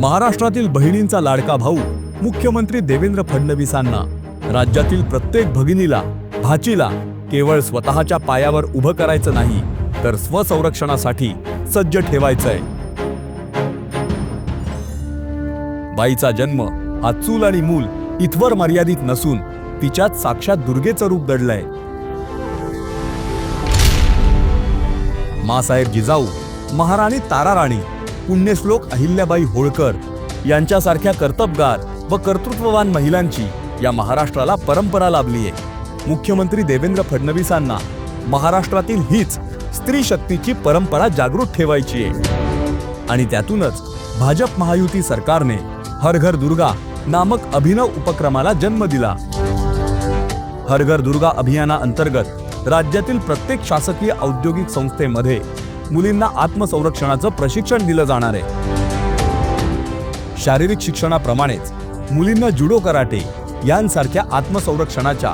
महाराष्ट्रातील बहिणींचा लाडका भाऊ मुख्यमंत्री देवेंद्र फडणवीसांना राज्यातील प्रत्येक भगिनीला, भाचीला केवळ स्वतःच्या पायावर उभं करायचं नाही, तर स्वसंरक्षणासाठी सज्ज ठेवायचंय। बाईचा जन्म हा चूल आणि मूल इथवर मर्यादित नसून तिच्यात साक्षात दुर्गेचं रूप दडलंय। मासाहेब जिजाऊ, महाराणी ताराराणी, पुण्यश्लोक अहिल्याबाई होळकर यांच्यासारख्या कर्तबगार व कर्तृत्ववान महिलांची या महाराष्ट्राला परंपरा लाभली आहे। मुख्यमंत्री देवेंद्र फडणवीसांना महाराष्ट्रातील हीच स्त्री शक्तीची परंपरा जागृत ठेवायची आहे आणि त्यातूनच भाजप महायुती सरकारने हर घर दुर्गा नामक अभिनव उपक्रमाला जन्म दिला। हर घर दुर्गा अभियानाअंतर्गत राज्यातील प्रत्येक शासकीय औद्योगिक संस्थेमध्ये मुलींना आत्मसंरक्षणाचं प्रशिक्षण दिलं जाणार आहे। शारीरिक शिक्षणाप्रमाणेच मुलींना जुडो कराटे यांसारख्या आत्मसंरक्षणाच्या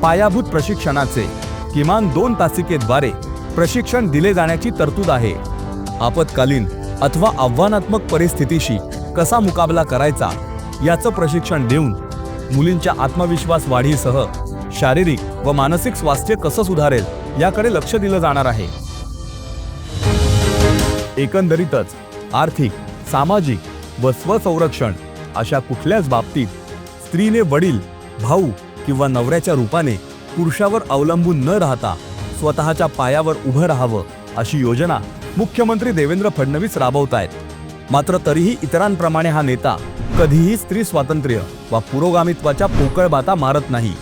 पायाभूत प्रशिक्षणाचे किमान 2 तासिकेद्वारे प्रशिक्षण दिले जाण्याची तरतूद आहे। आपत्कालीन अथवा आव्हानात्मक परिस्थितीशी कसा मुकाबला करायचा याचं प्रशिक्षण देऊन मुलींच्या आत्मविश्वास वाढीसह शारीरिक व मानसिक स्वास्थ्य कसं सुधारेल याकडे लक्ष दिलं जाणार आहे। एकंदरीतच आर्थिक, सामाजिक व स्वसंरक्षण अशा कुठल्याच बाबतीत स्त्रीने वडील, भाऊ किंवा नवऱ्याच्या रूपाने पुरुषावर अवलंबून न राहता स्वतःच्या पायावर उभं राहावं अशी योजना मुख्यमंत्री देवेंद्र फडणवीस राबवतायत। मात्र तरीही इतरांप्रमाणे हा नेता कधीही स्त्री स्वातंत्र्य वा पुरोगामित्वाच्या पोकळ बाता मारत नाही।